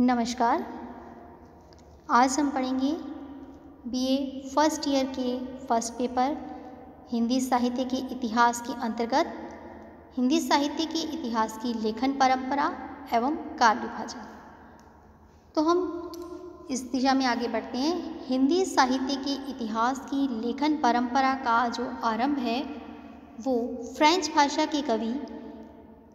नमस्कार। आज हम पढ़ेंगे बीए फर्स्ट ईयर के फर्स्ट पेपर हिंदी साहित्य के इतिहास के अंतर्गत हिंदी साहित्य के इतिहास की लेखन परंपरा एवं काल विभाजन। तो हम इस दिशा में आगे बढ़ते हैं। हिंदी साहित्य के इतिहास की लेखन परंपरा का जो आरंभ है वो फ्रेंच भाषा के कवि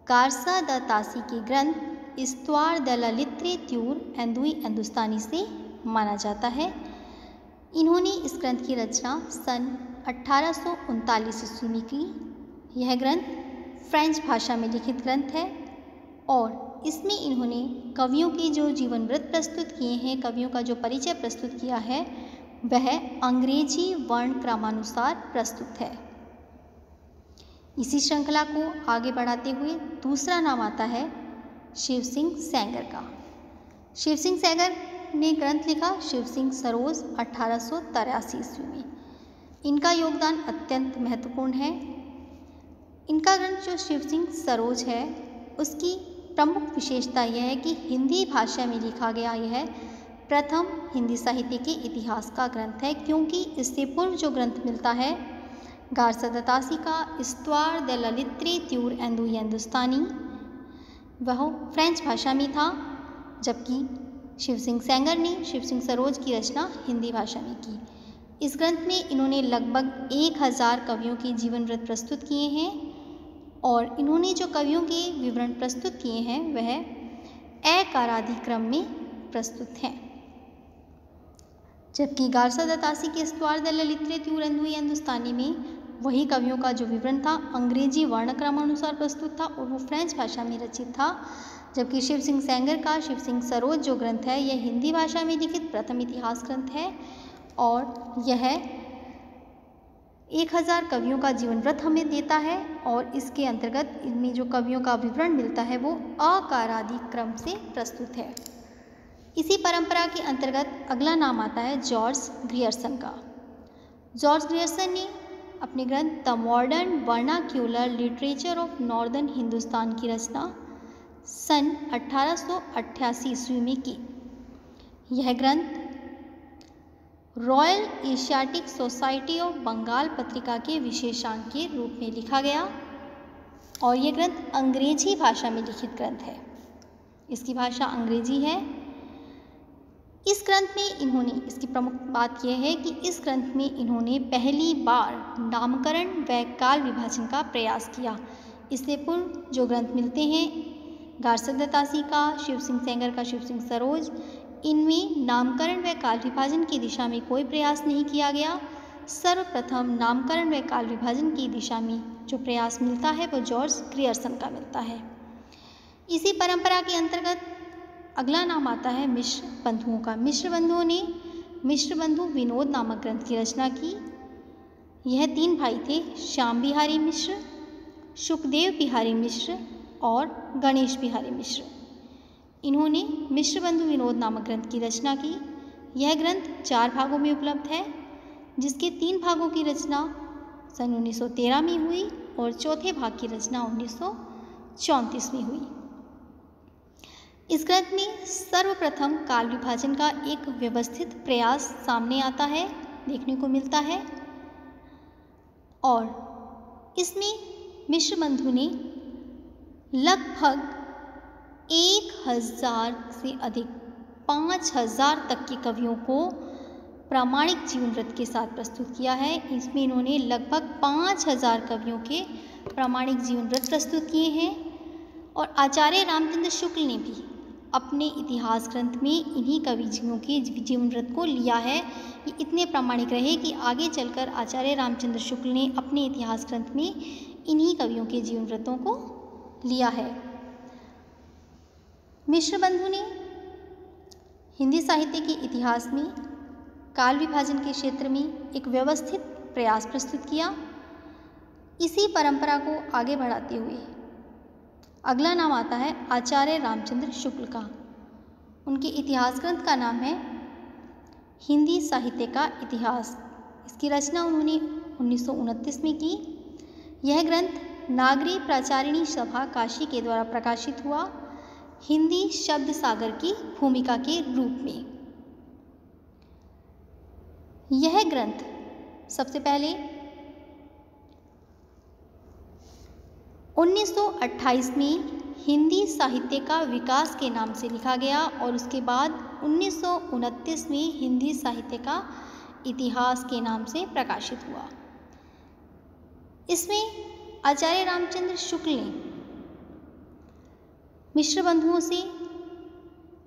गार्सा द तासी के ग्रंथ इस्तवार द ला लिटरेच्यूर हिंदुस्तानी से माना जाता है। इन्होंने इस ग्रंथ की रचना सन 1839 ईस्वी में की। यह ग्रंथ फ्रेंच भाषा में लिखित ग्रंथ है और इसमें इन्होंने कवियों के जो जीवन वृत्त प्रस्तुत किए हैं, कवियों का जो परिचय प्रस्तुत किया है वह अंग्रेजी वर्ण क्रमानुसार प्रस्तुत है। इसी श्रृंखला को आगे बढ़ाते हुए दूसरा नाम आता है शिव सिंह सेंगर का। शिव सिंह सेंगर ने ग्रंथ लिखा शिव सिंह सरोज 1883 ईस्वी में। इनका योगदान अत्यंत महत्वपूर्ण है। इनका ग्रंथ जो शिव सिंह सरोज है उसकी प्रमुख विशेषता यह है कि हिंदी भाषा में लिखा गया यह प्रथम हिंदी साहित्य के इतिहास का ग्रंथ है, क्योंकि इससे पूर्व जो ग्रंथ मिलता है गार्सा द तासी का इस्तवार द ला लिटरेच्यूर हिंदुस्तानी वह फ्रेंच भाषा में था, जबकि शिव सिंह सेंगर ने शिव सिंह सरोज की रचना हिंदी भाषा में की। इस ग्रंथ में इन्होंने लगभग 1000 कवियों के जीवन वृत्त प्रस्तुत किए हैं और इन्होंने जो कवियों के विवरण प्रस्तुत किए हैं वह अकारादि क्रम में प्रस्तुत हैं। जबकि गार्सा द तासी के इस्तवार द ला लिटरेच्यूर हिंदुस्तानी में वही कवियों का जो विवरण था अंग्रेजी वर्ण क्रमानुसार प्रस्तुत था और वो फ्रेंच भाषा में रचित था। जबकि शिव सिंह सेंगर का शिव सिंह सरोज जो ग्रंथ है यह हिंदी भाषा में लिखित प्रथम इतिहास ग्रंथ है और यह 1000 कवियों का जीवन वृत्त हमें देता है और इसके अंतर्गत इनमें जो कवियों का विवरण मिलता है वो अकारादि क्रम से प्रस्तुत है। इसी परंपरा के अंतर्गत अगला नाम आता है जॉर्ज ग्रियर्सन का। जॉर्ज ग्रियर्सन ने अपने ग्रंथ The Modern Vernacular Literature of Northern Hindustan की रचना सन 1888 ईस्वी में की। यह ग्रंथ Royal Asiatic Society of Bengal पत्रिका के विशेषांक के रूप में लिखा गया और यह ग्रंथ अंग्रेजी भाषा में लिखित ग्रंथ है। इसकी भाषा अंग्रेजी है। इस ग्रंथ में इन्होंने इसकी प्रमुख बात यह है कि इस ग्रंथ में इन्होंने पहली बार नामकरण व काल विभाजन का प्रयास किया। इससे पूर्व जो ग्रंथ मिलते हैं गार्सा द तासी का, शिव सिंह सेंगर का शिव सिंह सरोज, इनमें नामकरण व काल विभाजन की दिशा में कोई प्रयास नहीं किया गया। सर्वप्रथम नामकरण व काल विभाजन की दिशा में जो प्रयास मिलता है वो जॉर्ज ग्रियर्सन का मिलता है। इसी परंपरा के अंतर्गत अगला नाम आता है मिश्र बंधुओं का। मिश्र बंधुओं ने मिश्र बंधु विनोद नामक ग्रंथ की रचना की। यह 3 भाई थे, श्याम बिहारी मिश्र, सुखदेव बिहारी मिश्र और गणेश बिहारी मिश्र। इन्होंने मिश्र बंधु विनोद नामक ग्रंथ की रचना की। यह ग्रंथ 4 भागों में उपलब्ध है, जिसके 3 भागों की रचना सन 1913 में हुई और चौथे भाग की रचना 1934 में हुई। इस ग्रंथ में सर्वप्रथम काल विभाजन का एक व्यवस्थित प्रयास सामने आता है, देखने को मिलता है और इसमें मिश्र बंधु ने लगभग 1000 से अधिक 5000 तक के कवियों को प्रामाणिक जीवन वृत्त के साथ प्रस्तुत किया है। इसमें इन्होंने लगभग 5000 कवियों के प्रामाणिक जीवन वृत्त प्रस्तुत किए हैं और आचार्य रामचंद्र शुक्ल ने भी अपने इतिहास ग्रंथ में इन्हीं कवियों के जीवन वृत्त को लिया है। ये इतने प्रामाणिक रहे कि आगे चलकर आचार्य रामचंद्र शुक्ल ने अपने इतिहास ग्रंथ में इन्हीं कवियों के जीवन वृत्तों को लिया है। मिश्र बंधु ने हिंदी साहित्य के इतिहास में काल विभाजन के क्षेत्र में एक व्यवस्थित प्रयास प्रस्तुत किया। इसी परंपरा को आगे बढ़ाते हुए अगला नाम आता है आचार्य रामचंद्र शुक्ल का। उनके इतिहास ग्रंथ का नाम है हिंदी साहित्य का इतिहास। इसकी रचना उन्होंने 1929 में की। यह ग्रंथ नागरी प्राचारिणी सभा काशी के द्वारा प्रकाशित हुआ। हिंदी शब्द सागर की भूमिका के रूप में। यह ग्रंथ सबसे पहले 1928 में हिंदी साहित्य का विकास के नाम से लिखा गया और उसके बाद 1929 में हिंदी साहित्य का इतिहास के नाम से प्रकाशित हुआ। इसमें आचार्य रामचंद्र शुक्ल ने मिश्र बंधुओं से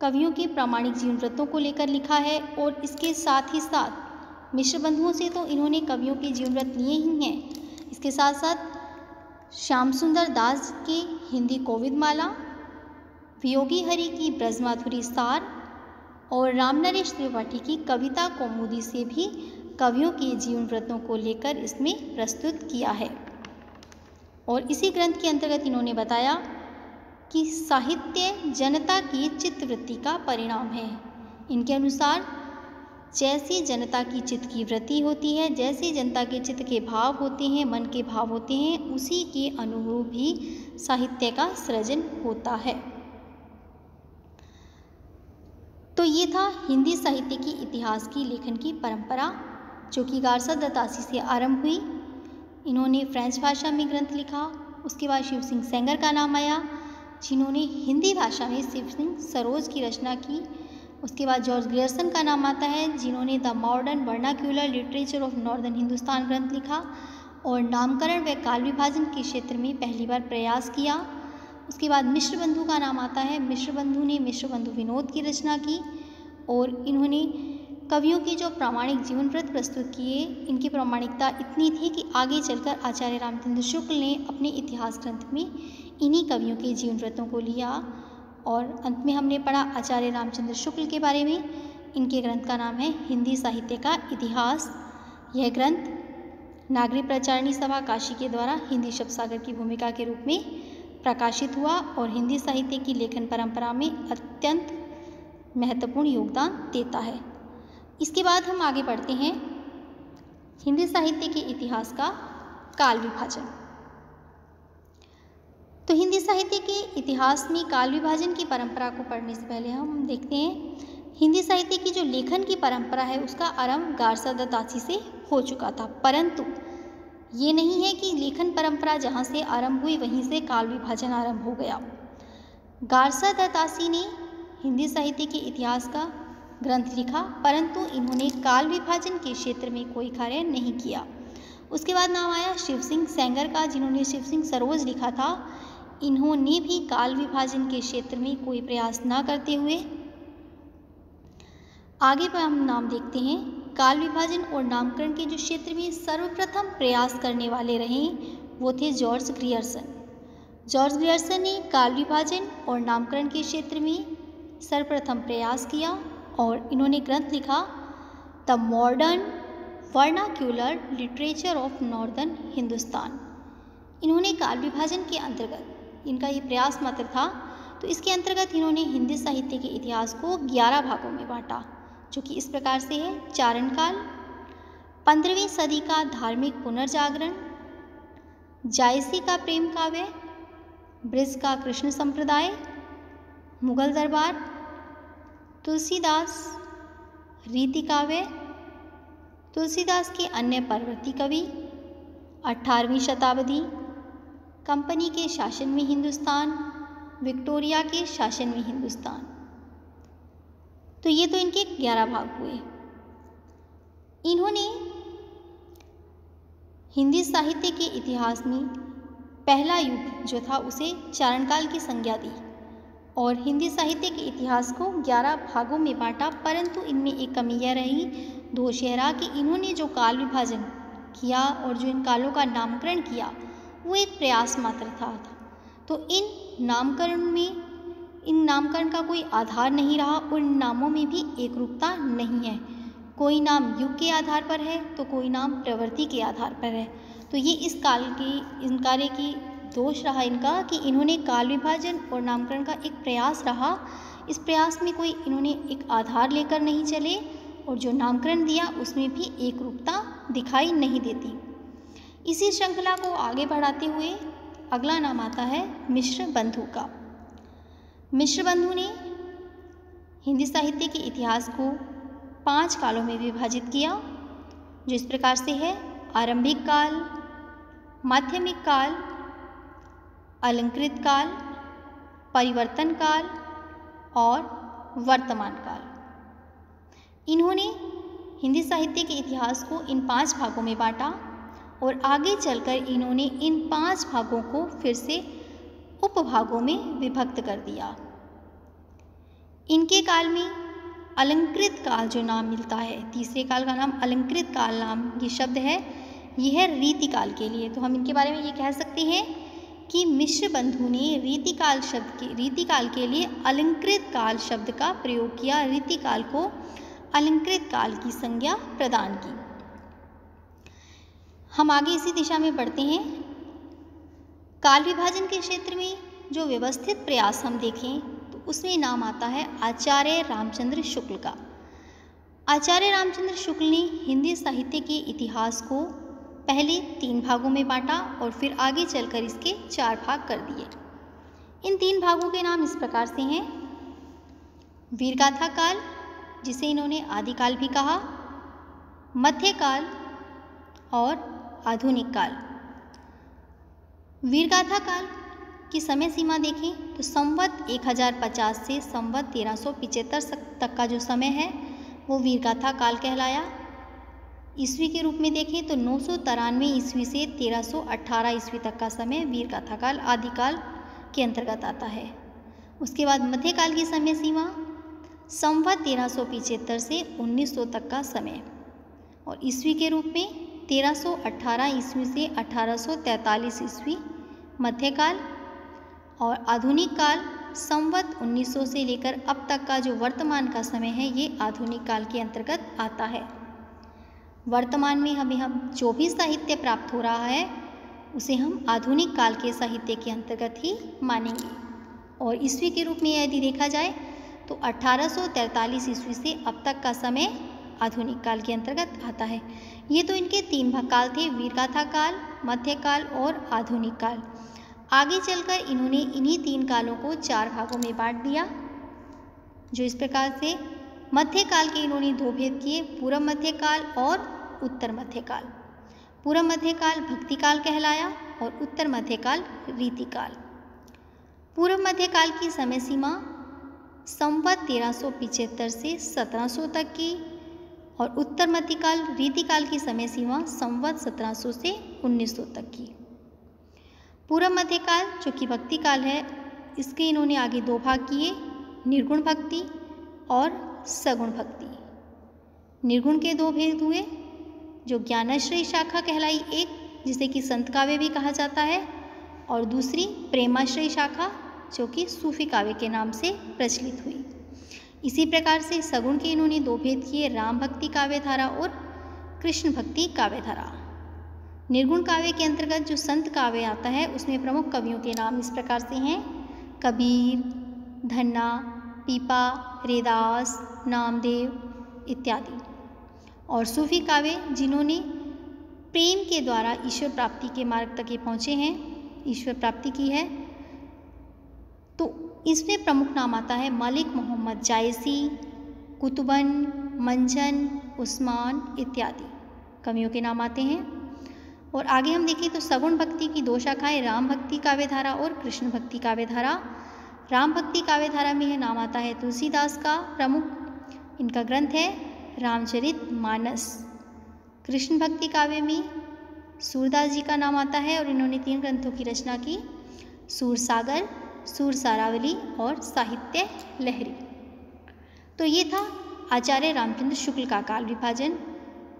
कवियों के प्रामाणिक जीवन वृत्तों को लेकर लिखा है और इसके साथ ही साथ मिश्र बंधुओं से तो इन्होंने कवियों के जीवन वृत्त लिए ही हैं, इसके साथ साथ श्याम सुंदर दास की हिंदी कोविदमाला, वियोगी हरि की ब्रजमाधुरी सार और रामनरेश त्रिपाठी की कविता कौमुदी से भी कवियों के जीवन वृत्तों को लेकर इसमें प्रस्तुत किया है। और इसी ग्रंथ के अंतर्गत इन्होंने बताया कि साहित्य जनता की चित्तवृत्ति का परिणाम है। इनके अनुसार जैसी जनता की चित्त की वृत्ति होती है, जैसे जनता के चित्त के भाव होते हैं, मन के भाव होते हैं, उसी के अनुरूप ही साहित्य का सृजन होता है। तो ये था हिंदी साहित्य की इतिहास की लेखन की परंपरा, जो कि गारसा दत्तासी से आरंभ हुई। इन्होंने फ्रेंच भाषा में ग्रंथ लिखा। उसके बाद शिव सिंह सेंगर का नाम आया, जिन्होंने हिंदी भाषा में शिव सिंह सरोज की रचना की। उसके बाद जॉर्ज ग्रियर्सन का नाम आता है, जिन्होंने the Modern Vernacular Literature of Northern Hindustan ग्रंथ लिखा और नामकरण व काल विभाजन के क्षेत्र में पहली बार प्रयास किया। उसके बाद मिश्र बंधु का नाम आता है। मिश्र बंधु ने मिश्र बंधु विनोद की रचना की और इन्होंने कवियों के जो प्रामाणिक जीवन वृत्त प्रस्तुत किए, इनकी प्रामाणिकता इतनी थी कि आगे चलकर आचार्य रामचंद्र शुक्ल ने अपने इतिहास ग्रंथ में इन्हीं कवियों के जीवन वृत्तों को लिया। और अंत में हमने पढ़ा आचार्य रामचंद्र शुक्ल के बारे में। इनके ग्रंथ का नाम है हिंदी साहित्य का इतिहास। यह ग्रंथ नागरी प्रचारणी सभा काशी के द्वारा हिंदी शब्द सागर की भूमिका के रूप में प्रकाशित हुआ और हिंदी साहित्य की लेखन परंपरा में अत्यंत महत्वपूर्ण योगदान देता है। इसके बाद हम आगे बढ़ते हैं हिंदी साहित्य के इतिहास का काल विभाजन। तो हिंदी साहित्य के इतिहास में काल विभाजन की परंपरा को पढ़ने से पहले हम देखते हैं हिंदी साहित्य की जो लेखन की परंपरा है उसका आरंभ गारसा दत्तासी से हो चुका था, परंतु ये नहीं है कि लेखन परंपरा जहाँ से आरंभ हुई वहीं से काल विभाजन आरंभ हो गया। गारसा दत्तासी ने हिंदी साहित्य के इतिहास का ग्रंथ लिखा, परंतु इन्होंने काल विभाजन के क्षेत्र में कोई कार्य नहीं किया। उसके बाद नाम आया शिव सिंह सेंगर का, जिन्होंने शिव सिंह सरोज लिखा था। इन्होंने भी काल विभाजन के क्षेत्र में कोई प्रयास न करते हुए आगे पर हम नाम देखते हैं। काल विभाजन और नामकरण के जो क्षेत्र में सर्वप्रथम प्रयास करने वाले रहे वो थे जॉर्ज ग्रियर्सन। जॉर्ज ग्रियर्सन ने काल विभाजन और नामकरण के क्षेत्र में सर्वप्रथम प्रयास किया और इन्होंने ग्रंथ लिखा the Modern Vernacular Literature of Northern Hindustan. इन्होंने काल विभाजन के अंतर्गत, इनका ये प्रयास मात्र था, तो इसके अंतर्गत इन्होंने हिंदी साहित्य के इतिहास को 11 भागों में बांटा, जो कि इस प्रकार से है। चारण काल, 15वीं सदी का धार्मिक पुनर्जागरण, जायसी का प्रेम काव्य, ब्रज का कृष्ण संप्रदाय, मुगल दरबार, तुलसीदास रीति काव्य, तुलसीदास के अन्य परवर्ती कवि, 18वीं शताब्दी, कंपनी के शासन में हिंदुस्तान, विक्टोरिया के शासन में हिंदुस्तान। तो ये तो इनके 11 भाग हुए। इन्होंने हिंदी साहित्य के इतिहास में पहला युग जो था उसे चारणकाल की संज्ञा दी और हिंदी साहित्य के इतिहास को 11 भागों में बांटा, परंतु इनमें एक कमी यह रही, दोष यह रहा कि इन्होंने जो काल विभाजन किया और जो इन कालों का नामकरण किया वो एक प्रयास मात्र था। तो इन नामकरण का कोई आधार नहीं रहा और इन नामों में भी एकरूपता नहीं है। कोई नाम युग के आधार पर है तो कोई नाम प्रवृत्ति के आधार पर है। तो ये इन कार्य की दोष रहा इनका कि इन्होंने काल विभाजन और नामकरण का एक प्रयास रहा, इस प्रयास में कोई इन्होंने एक आधार लेकर नहीं चले और जो नामकरण दिया उसमें भी एकरूपता दिखाई नहीं देती। इसी श्रृंखला को आगे बढ़ाते हुए अगला नाम आता है मिश्र बंधु का। मिश्र बंधु ने हिंदी साहित्य के इतिहास को 5 कालों में विभाजित किया, जो इस प्रकार से है: आरंभिक काल, माध्यमिक काल, अलंकृत काल, परिवर्तन काल और वर्तमान काल। इन्होंने हिंदी साहित्य के इतिहास को इन 5 भागों में बांटा और आगे चलकर इन्होंने इन 5 भागों को फिर से उपभागों में विभक्त कर दिया। इनके काल में अलंकृत काल जो नाम मिलता है, तीसरे काल का नाम अलंकृत काल नाम ये शब्द है, यह है रीतिकाल के लिए। तो हम इनके बारे में ये कह सकते हैं कि मिश्र बंधु ने रीतिकाल के लिए अलंकृत काल शब्द का प्रयोग किया, रीतिकाल को अलंकृत काल की संज्ञा प्रदान की। हम आगे इसी दिशा में बढ़ते हैं। काल विभाजन के क्षेत्र में जो व्यवस्थित प्रयास हम देखें तो उसमें नाम आता है आचार्य रामचंद्र शुक्ल का। आचार्य रामचंद्र शुक्ल ने हिंदी साहित्य के इतिहास को पहले 3 भागों में बांटा और फिर आगे चलकर इसके 4 भाग कर दिए। इन 3 भागों के नाम इस प्रकार से हैं: वीरगाथा काल, जिसे इन्होंने आदिकाल भी कहा, मध्यकाल और आधुनिक काल। वीरगाथा काल की समय सीमा देखें तो संवत 1050 से संवत 1375 तक का जो समय है वो वीरगाथा काल कहलाया। ईस्वी के रूप में देखें तो 993 ईस्वी से 1318 ईस्वी तक का समय वीरगाथा काल आदिकाल के अंतर्गत आता है। उसके बाद मध्यकाल की समय सीमा संवत 1375 से 1900 तक का समय, और ईस्वी के रूप में 1318 ईस्वी से 1843 ईस्वी मध्यकाल, और आधुनिक काल संवत 1900 से लेकर अब तक का जो वर्तमान का समय है ये आधुनिक काल के अंतर्गत आता है। वर्तमान में हम जो भी साहित्य प्राप्त हो रहा है उसे हम आधुनिक काल के साहित्य के अंतर्गत ही मानेंगे। और ईस्वी के रूप में यदि देखा जाए तो 1843 ईस्वी से अब तक का समय आधुनिक काल के अंतर्गत आता है। ये तो इनके 3 काल थे: वीरगाथा काल, मध्यकाल और आधुनिक काल। आगे चलकर इन्होंने इन्हीं 3 कालों को 4 भागों में बांट दिया, जो इस प्रकार से मध्यकाल के इन्होंने 2 भेद किए: पूर्व मध्यकाल और उत्तर मध्यकाल। पूर्व मध्यकाल भक्तिकाल कहलाया और उत्तर मध्यकाल रीतिकाल। पूर्व मध्यकाल की समय सीमा संवत 1375 से 1700 तक की, और उत्तर मध्यकाल रीतिकाल की समय सीमा संवत 1700 से 1900 तक की। पूर्व मध्यकाल जो कि भक्ति काल है, इसके इन्होंने आगे 2 भाग किए: निर्गुण भक्ति और सगुण भक्ति। निर्गुण के 2 भेद हुए, जो ज्ञानाश्रयी शाखा कहलाई एक, जिसे कि संत काव्य भी कहा जाता है, और दूसरी प्रेमाश्रयी शाखा जो कि सूफी काव्य के नाम से प्रचलित हुई। इसी प्रकार से सगुण के इन्होंने 2 भेद किए: राम भक्ति काव्य धारा और कृष्ण भक्ति काव्य धारा। निर्गुण काव्य के अंतर्गत जो संत काव्य आता है उसमें प्रमुख कवियों के नाम इस प्रकार से हैं: कबीर, धन्ना, पीपा, रेदास, नामदेव इत्यादि। और सूफी काव्य जिन्होंने प्रेम के द्वारा ईश्वर प्राप्ति के मार्ग तक ये पहुँचे हैं, ईश्वर प्राप्ति की है, तो इसमें प्रमुख नाम आता है मलिक मोहम्मद जायसी, कुतुबन, मंजन, उस्मान इत्यादि कवियों के नाम आते हैं। और आगे हम देखें तो सगुण भक्ति की 2 शाखाएं: राम भक्ति काव्य धारा और कृष्ण भक्ति काव्य धारा। राम भक्ति काव्य धारा में नाम आता है तुलसीदास का प्रमुख, इनका ग्रंथ है रामचरितमानस। कृष्ण भक्ति काव्य में सूरदास जी का नाम आता है और इन्होंने 3 ग्रंथों की रचना की: सूरसागर, सूरसारावली और साहित्य लहरी। तो ये था आचार्य रामचंद्र शुक्ल का काल विभाजन,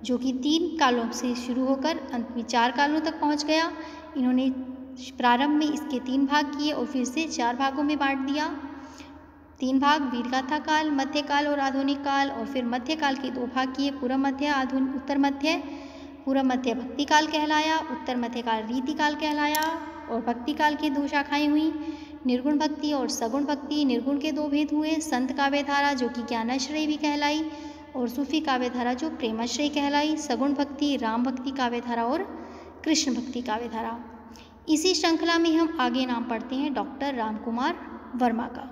जो कि 3 कालों से शुरू होकर अंत में 4 कालों तक पहुंच गया। इन्होंने प्रारंभ में इसके 3 भाग किए और फिर से 4 भागों में बांट दिया। 3 भाग: वीरगाथा काल, मध्यकाल और आधुनिक काल, और फिर मध्यकाल के 2 भाग किए: पूर्व मध्य, उत्तर मध्य। पूर्व मध्य भक्ति काल कहलाया, उत्तर मध्यकाल रीतिकाल कहलाया, और भक्ति काल की 2 शाखाएं हुई: निर्गुण भक्ति और सगुण भक्ति। निर्गुण के 2 भेद हुए: संत काव्य धारा जो कि ज्ञानाश्रयी भी कहलाई, और सूफी काव्य धारा जो प्रेमाश्रयी कहलाई। सगुण भक्ति, राम भक्ति काव्य धारा और कृष्ण भक्ति काव्य धारा। इसी श्रृंखला में हम आगे नाम पढ़ते हैं डॉक्टर रामकुमार वर्मा का।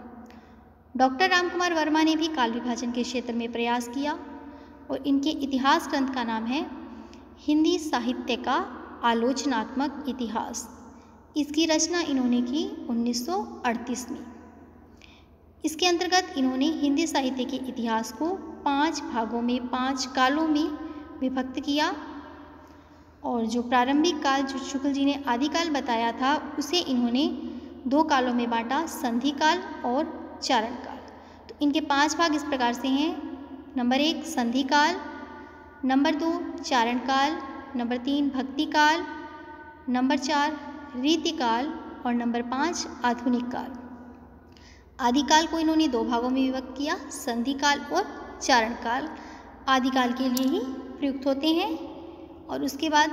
डॉक्टर रामकुमार वर्मा ने भी काल विभाजन के क्षेत्र में प्रयास किया और इनके इतिहास ग्रंथ का नाम है हिंदी साहित्य का आलोचनात्मक इतिहास। इसकी रचना इन्होंने की 1938 में। इसके अंतर्गत इन्होंने हिंदी साहित्य के इतिहास को 5 भागों में 5 कालों में विभक्त किया और जो प्रारंभिक काल जो शुक्ल जी ने आदिकाल बताया था उसे इन्होंने 2 कालों में बांटा, संधि काल और चारण काल। तो इनके 5 भाग इस प्रकार से हैं। नंबर 1 संधि काल, नंबर 2 चारण काल, नंबर 3 भक्ति काल, नंबर 4 रीतिकाल और नंबर 5 आधुनिक काल। आदिकाल को इन्होंने 2 भागों में विभक्त किया, संधि काल और चारण काल आदिकाल के लिए ही प्रयुक्त होते हैं और उसके बाद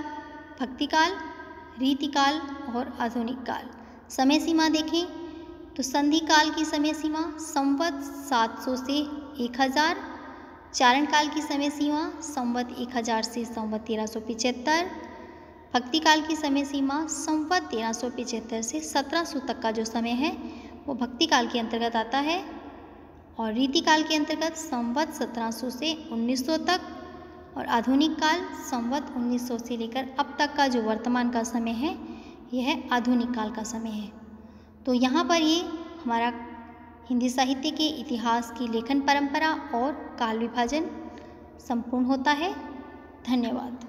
भक्ति काल, रीतिकाल और आधुनिक काल। समय सीमा देखें तो संधि काल की समय सीमा संवत 700 से 1000, चारण काल की समय सीमा संवत 1000 से संवत 1375, भक्ति काल की समय सीमा संवत 1375 से 1700 तक का जो समय है वो भक्ति काल के अंतर्गत आता है और रीतिकाल के अंतर्गत संवत 1700 से 1900 तक और आधुनिक काल संवत 1900 से लेकर अब तक का जो वर्तमान का समय है यह आधुनिक काल का समय है। तो यहाँ पर ये हमारा हिंदी साहित्य के इतिहास की लेखन परंपरा और काल विभाजन संपूर्ण होता है। धन्यवाद।